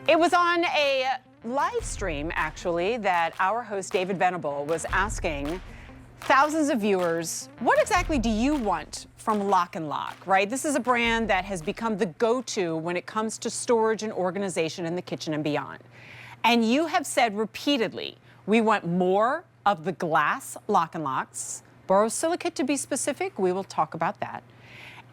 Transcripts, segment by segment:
It was on a live stream, actually, that our host, David Venable, was asking thousands of viewers, what exactly do you want from LocknLock, right? This is a brand that has become the go-to when it comes to storage and organization in the kitchen and beyond. And you have said repeatedly, we want more of the glass LocknLocks, borosilicate to be specific, we will talk about that.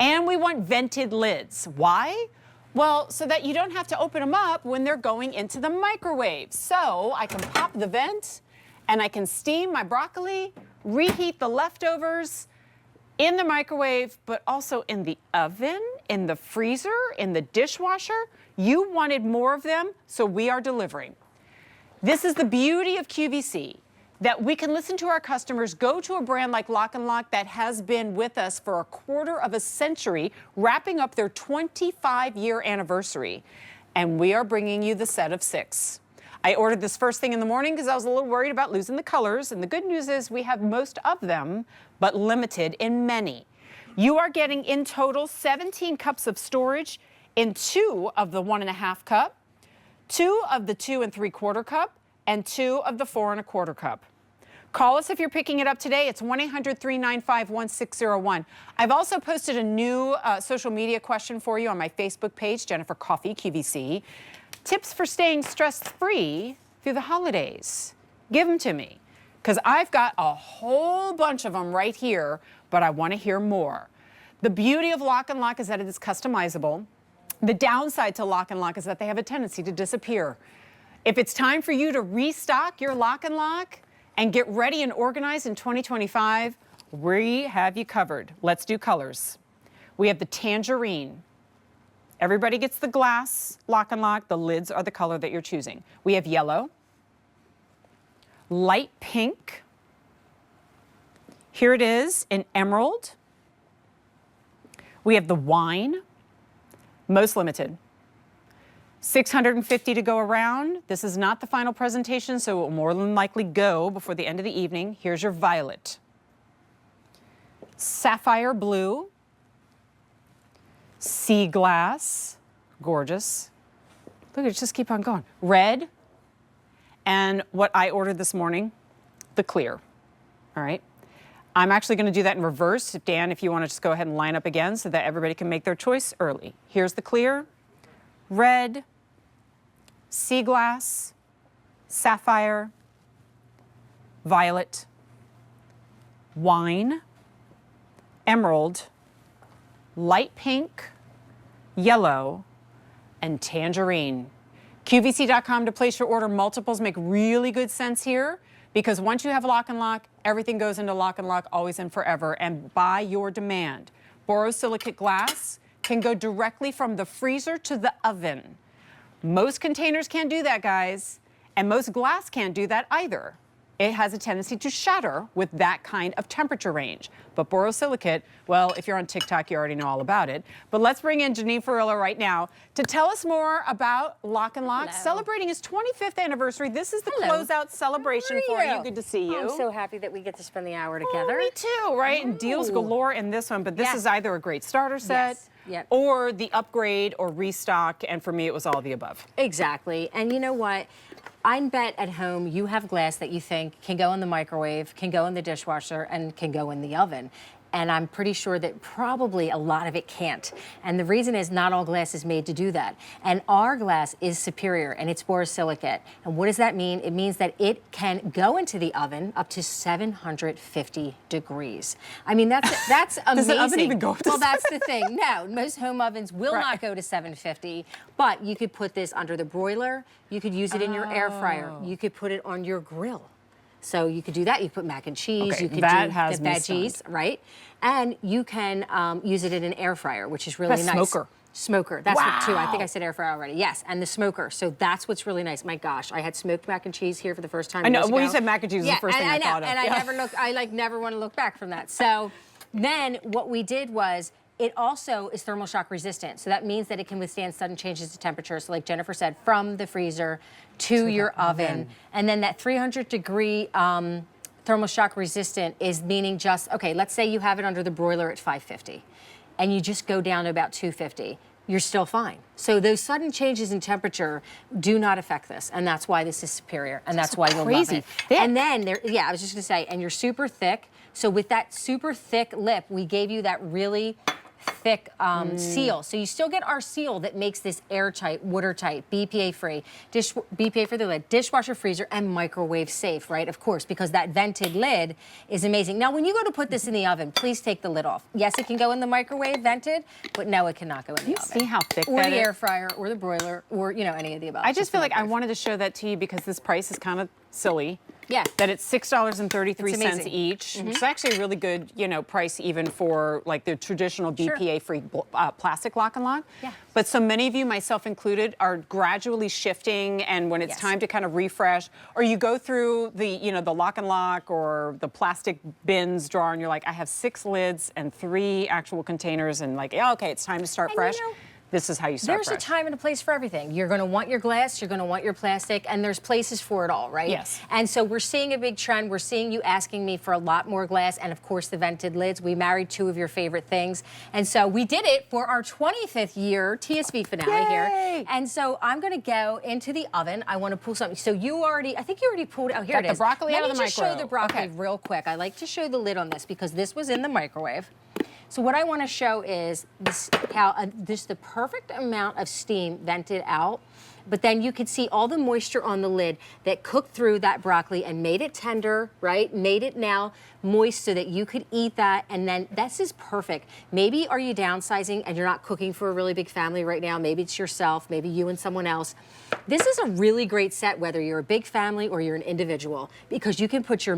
And we want vented lids. Why? Well, so that you don't have to open them up when they're going into the microwave. So I can pop the vent and I can steam my broccoli, reheat the leftovers in the microwave, but also in the oven, in the freezer, in the dishwasher. You wanted more of them, so we are delivering. This is the beauty of QVC, that we can listen to our customers, go to a brand like LocknLock that has been with us for a quarter of a century, wrapping up their 25-year anniversary, and we are bringing you the set of 6. I ordered this first thing in the morning because I was a little worried about losing the colors, and the good news is we have most of them, but limited in many. You are getting in total 17 cups of storage in 2 of the 1.5 cup, 2 of the 2 3/4 cup, and 2 of the 4 1/4 cup. Call us if you're picking it up today. It's 1-800-395-1601. I've also posted a new social media question for you on my Facebook page, Jennifer Coffee, QVC. Tips for staying stress-free through the holidays. Give them to me, because I've got a whole bunch of them right here, but I want to hear more. The beauty of LocknLock is that it is customizable. The downside to LocknLock is that they have a tendency to disappear. If it's time for you to restock your LocknLock and get ready and organized in 2025, we have you covered. Let's do colors. We have the tangerine. Everybody gets the glass LocknLock. The lids are the color that you're choosing. We have yellow, light pink. Here it is in emerald. We have the wine, most limited. 650 to go around. This is not the final presentation, so it will more than likely go before the end of the evening. Here's your violet. Sapphire blue. Sea glass. Gorgeous. Look, it just keep on going. Red. And what I ordered this morning, the clear. All right. I'm actually going to do that in reverse. Dan, if you want to just go ahead and line up again so that everybody can make their choice early. Here's the clear. Red, sea glass, sapphire, violet, wine, emerald, light pink, yellow, and tangerine. QVC.com to place your order. Multiples make really good sense here, because once you have LocknLock, everything goes into LocknLock, always and forever, and by your demand. Borosilicate glass can go directly from the freezer to the oven. Most containers can't do that, guys, and most glass can't do that either. It has a tendency to shatter with that kind of temperature range. But borosilicate, well, if you're on TikTok, you already know all about it. But let's bring in Janine Ferrillo right now to tell us more about LocknLock, celebrating its 25th anniversary. This is the closeout celebration for you. Good to see you. I'm so happy that we get to spend the hour together. Me too, right? And deals galore in this one, but this is either a great starter set or the upgrade or restock, and for me, it was all the above. Exactly. And you know what? I bet at home you have glass that you think can go in the microwave, can go in the dishwasher, and can go in the oven. And I'm pretty sure that probably a lot of it can't. And the reason is not all glass is made to do that. And our glass is superior, and it's borosilicate. And what does that mean? It means that it can go into the oven up to 750 degrees. I mean, that's amazing. Does the oven even go up to Well, that's the thing. No, most home ovens will not go to 750, but you could put this under the broiler. You could use it in your air fryer. You could put it on your grill. So you could do that. You could put mac and cheese. You could do the veggies, right? And you can use it in an air fryer, which is really nice. Smoker. Smoker. That's what too. I think I said air fryer already. Yes, and the smoker. So that's what's really nice. My gosh, I had smoked mac and cheese here for the first time. I know. Well, you said mac and cheese was the first thing I thought of. And I never look. I never want to look back from that. So then what we did was, it also is thermal shock resistant. So that means that it can withstand sudden changes to temperature. So like Jennifer said, from the freezer to your oven. And then that 300-degree thermal shock resistant is meaning just, okay, let's say you have it under the broiler at 550 and you just go down to about 250. you're still fine. So those sudden changes in temperature do not affect this, and that's why this is superior, and that's why you'll love it. Thick. And then, yeah, I was just gonna say, and you're super thick, so with that super thick lip, we gave you that really thick seal. So you still get our seal that makes this airtight, watertight, BPA-free, BPA for the lid, dishwasher, freezer, and microwave safe, right? Of course, because that vented lid is amazing. Now, when you go to put this in the oven, please take the lid off. Yes, it can go in the microwave vented, but no, it cannot go in the oven. See how thick or that the is? air fryer, or the broiler, or any of the above. I just feel like I microwave. wanted to show that to you because this price is kind of silly. Yeah. That it's $6.33 It's amazing. each. It's actually a really good, price even for like the traditional BPA-free plastic lock and lock. Yeah. But so many of you, myself included, are gradually shifting, and when it's time to kind of refresh, or you go through the, the lock and lock or the plastic bins drawer, and you're like, I have 6 lids and 3 actual containers, and like, yeah, okay, it's time to start fresh. This is how you start There's fresh. a time and a place for everything. You're going to want your glass, you're going to want your plastic, and there's places for it all, right? Yes. And so we're seeing a big trend. We're seeing you asking me for a lot more glass, and of course the vented lids. We married 2 of your favorite things. And so we did it for our 25th year TSV finale here. And so I'm going to go into the oven. I want to pull something. So I think you already pulled, oh, here Got it the is. broccoli out of the Let me just show the micro. broccoli Okay. real quick. I like to show the lid on this because this was in the microwave. So what I want to show is how this the perfect amount of steam vented out, but then you could see all the moisture on the lid that cooked through that broccoli and made it tender, right? Made it now moist so that you could eat that, and then this is perfect. Maybe are you downsizing and you're not cooking for a really big family right now? Maybe it's yourself, maybe you and someone else. This is a really great set whether you're a big family or you're an individual, because you can put your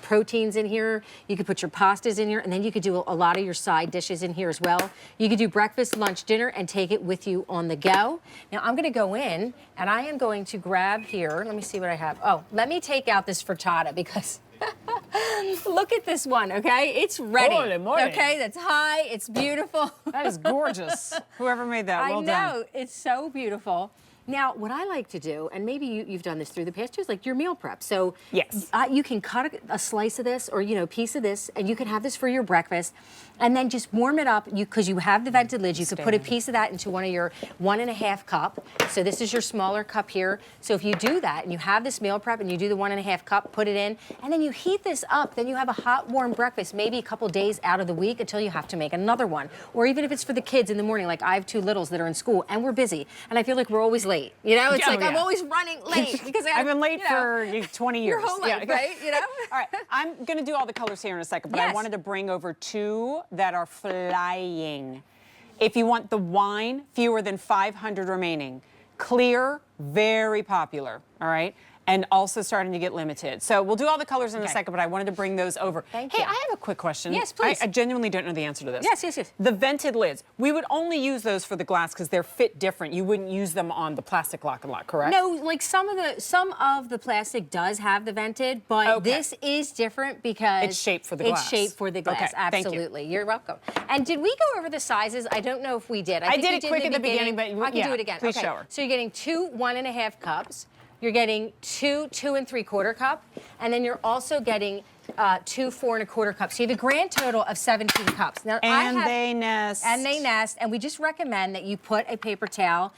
proteins in here, you could put your pastas in here, and then you could do a lot of your side dishes in here as well. You could do breakfast, lunch, dinner, and take it with you on the go. Now I'm gonna go in and I am going to grab here, let me see what I have. Oh, let me take out this frittata because look at this one, okay? It's ready. Holy moly. Okay, that's high, it's beautiful. That is gorgeous. Whoever made that, well done. I know, it's so beautiful. Now, what I like to do, and maybe you've done this through the past too, is like your meal prep. So yes, you can cut a slice of this or a piece of this, and you can have this for your breakfast, and then just warm it up. Because you have the vented lids, you could put a piece of that into one of your 1.5 cup. So this is your smaller cup here. So if you do that and you have this meal prep and you do the 1.5 cup, put it in, and then you heat this up. Then you have a hot, warm breakfast, maybe a couple days out of the week until you have to make another one. Or even if it's for the kids in the morning, like I have 2 littles that are in school and we're busy, and I feel like we're always late. It's like I'm always running late because I've been late for 20 years. Your whole life, right? All right, I'm going to do all the colors here in a second, but I wanted to bring over 2 that are flying. If you want the wine, fewer than 500 remaining. Clear, very popular, all right? And also starting to get limited. So we'll do all the colors in a second, but I wanted to bring those over. Thank you. Hey, I have a quick question. Yes, please. I genuinely don't know the answer to this. Yes. The vented lids, we would only use those for the glass because they're fit different. You wouldn't use them on the plastic lock and lock, correct? No, like some of the plastic does have the vented, but this is different because it's shaped for the glass. It's shaped for the glass. Okay, absolutely. You're welcome. And did we go over the sizes? I don't know if we did. I think did we it quick at the beginning, but I can do it again. Please show her. So you're getting 2 1.5 cups. You're getting 2 2 3/4 cup, and then you're also getting 2 4 1/4 cups. So you have a grand total of 17 cups. Now, they nest. And they nest, and we just recommend that you put a paper towel,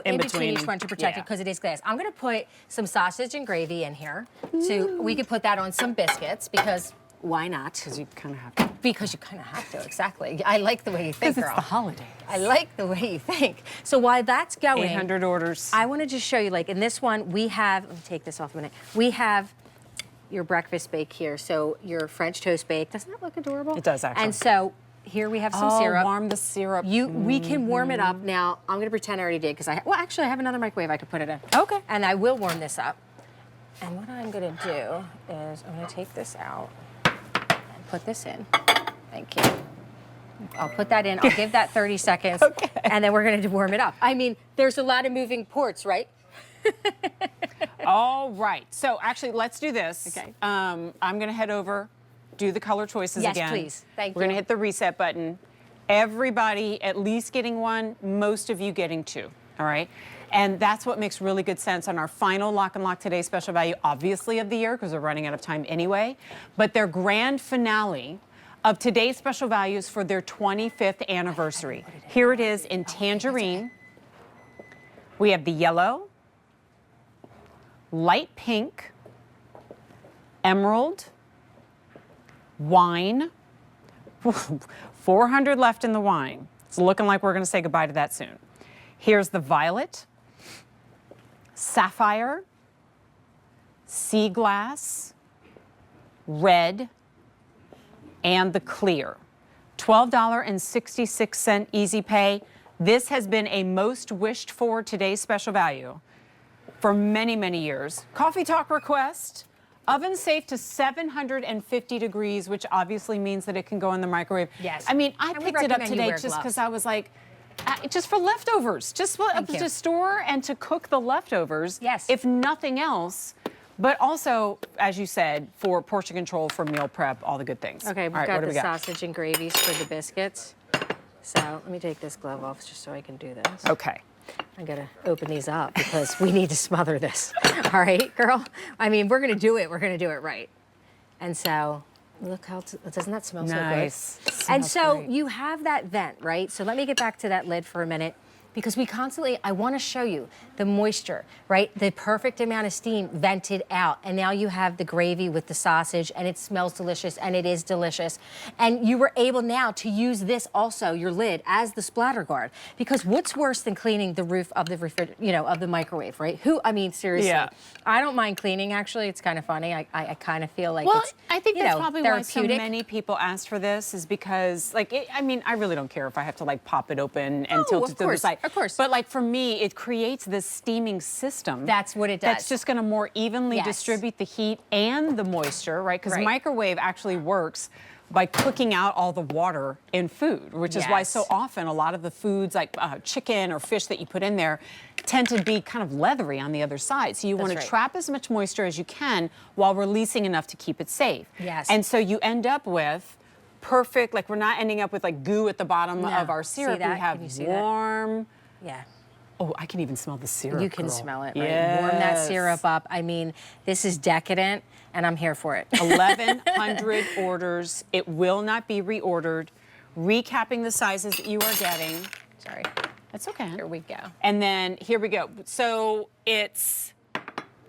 in between each one to protect it because it is glass. I'm going to put some sausage and gravy in here. So we could put that on some biscuits because why not? Because you kind of have to. Because you kind of have to, exactly. I like the way you think, girl. It's the holidays. I like the way you think. So while that's going, 800 orders. I want to just show you, like in this one, we have, let me take this off a minute. We have your breakfast bake here. So your French toast bake. Doesn't that look adorable? It does, actually. And so here we have some syrup. Warm the syrup. We can warm it up. Now, I'm going to pretend I already did because actually I have another microwave I could put it in. Okay. And I will warm this up. And what I'm going to do is I'm going to take this out and put this in. Thank you. I'll put that in. I'll give that 30 seconds. Okay. And then we're going to warm it up. I mean, there's a lot of moving parts, right? All right. So actually, let's do this. Okay. I'm going to head over, do the color choices Yes, again. please. Thank We're going you. to hit the reset button. Everybody at least getting 1, most of you getting 2. All right. And that's what makes really good sense on our final Lock and Lock Today special value, obviously of the year, because we're running out of time anyway. But their grand finale of today's special values for their 25th anniversary. Here it is in tangerine. We have the yellow, light pink, emerald, wine. 400 left in the wine. It's looking like we're going to say goodbye to that soon. Here's the violet, sapphire, sea glass, red, and the clear. $12.66 easy pay. This has been a most wished for today's special value for many, many years. Coffee talk request. Oven safe to 750 degrees, which obviously means that it can go in the microwave. Yes. I mean, I picked it up today just because I was like, just for leftovers, just to store and to cook the leftovers. Yes. If nothing else, but also, as you said, for portion control, for meal prep, all the good things. Okay, we've All right, got what do the we got? sausage and gravies for the biscuits. So let me take this glove off just so I can do this. Okay. I gotta open these up because we need to smother this. All right, girl? I mean, we're gonna do it right. And so, look how, doesn't that smell Nice. so good? Smells And so great. you have that vent, right? So let me get back to that lid for a minute because we constantly, I wanna show you the moisture, right? The perfect amount of steam vented out. And now you have the gravy with the sausage and it smells delicious and it is delicious. And you were able now to use this also, your lid, as the splatter guard. Because what's worse than cleaning the roof of the of the microwave, right? I mean, seriously. Yeah. I don't mind cleaning, actually. It's kind of funny. I kind of feel like Well, it's, I think that's probably why so therapeutic. many people asked for this is because, like, I mean, I really don't care if I have to, like, pop it open and tilt it to the side. Of course. But, like, for me, it creates this steaming system. That's what it does. That's just going to more evenly Yes. distribute the heat and the moisture, right? Because Right. microwave actually works by cooking out all the water in food, which is why Yes. so often a lot of the foods like chicken or fish that you put in there tend to be kind of leathery on the other side. So you want to right. trap as much moisture as you can while releasing enough to keep it safe. Yes. And so you end up with perfect, like we're not ending up with like goo at the bottom No. of our See syrup. that? We have Can you see that? warm. Yeah. Oh, I can even smell the syrup. You can girl. smell it, right? Yes. Warm that syrup up. I mean, this is decadent, and I'm here for it. 1,100 orders. It will not be reordered. Recapping the sizes that you are getting. Sorry. That's okay. Here we go. And then here we go. So it's,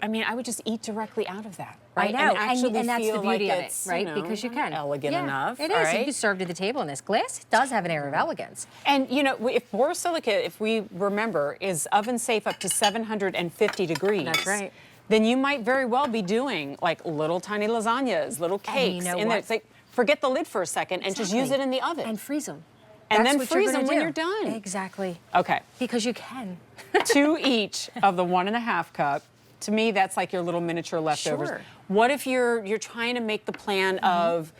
I mean, I would just eat directly out of that. Right? I know, And actually and that's feel the beauty like of it, it's, right? you know, Because you can. elegant Yeah, enough. It all is. right? You can serve to the table in this glass. It does have an air of elegance. And you know, if borosilicate, if we remember, is oven safe up to 750 degrees. That's right. Then you might very well be doing like little tiny lasagnas, little cakes know in there. what? It's like, forget the lid for a second and just use it in the oven. And freeze them. And then freeze them when you're done. Exactly. Okay. Because you can. 2 each of the 1.5 cup. To me, that's like your little miniature leftovers. Sure. What if you're trying to make the plan of,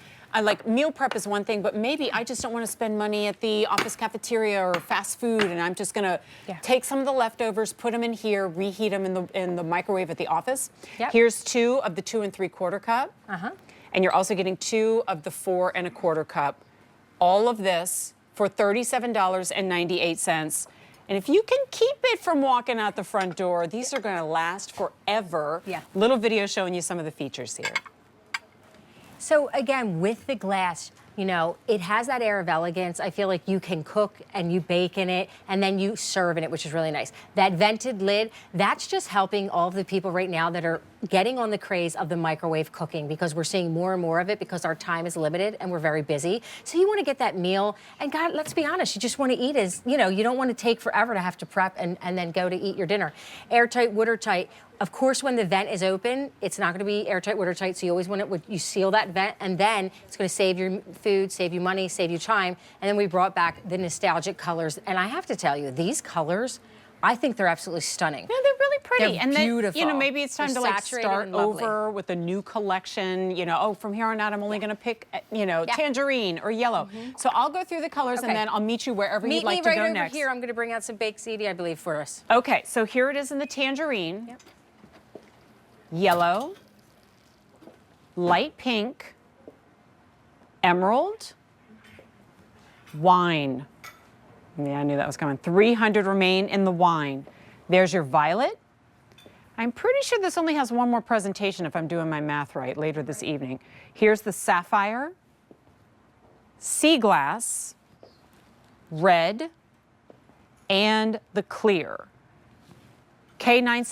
like meal prep is one thing, but maybe I just don't want to spend money at the office cafeteria or fast food, and I'm just gonna take some of the leftovers, put them in here, reheat them in the microwave at the office. Yep. Here's 2 of the 2 3/4 cup, and you're also getting 2 of the 4 1/4 cup. All of this for $37.98. And if you can keep it from walking out the front door, these are going to last forever. Yeah. Little video showing you some of the features here. So again, with the glass, you know, it has that air of elegance. I feel like you can cook and you bake in it and then you serve in it, which is really nice. That vented lid, that's just helping all of the people right now that are getting on the craze of the microwave cooking because we're seeing more and more of it because our time is limited and we're very busy. So you want to get that meal and God, let's be honest, you just want to eat as, you know, you don't want to take forever to have to prep and then go to eat your dinner. Airtight, watertight. Of course, when the vent is open, it's not going to be airtight, watertight, so you always want it, you seal that vent, and then it's going to save your food, save you money, save you time, and then we brought back the nostalgic colors. And I have to tell you, these colors, I think they're absolutely stunning. Yeah, they're really pretty. They're and then, beautiful. you know, maybe it's time They're to like saturated start and lovely. over with a new collection. You know, oh, from here on out, I'm only going to pick, you know, tangerine or yellow. So I'll go through the colors and then I'll meet you wherever you'd like to Meet me go right over next. here. I'm going to bring out some baked ziti, I believe, for us. Okay, so here it is in the tangerine. Yep. Yellow, light pink, emerald, wine. Yeah, I knew that was coming. 300 remain in the wine. There's your violet. I'm pretty sure this only has one more presentation if I'm doing my math right later this evening. Here's the sapphire, sea glass, red, and the clear. K9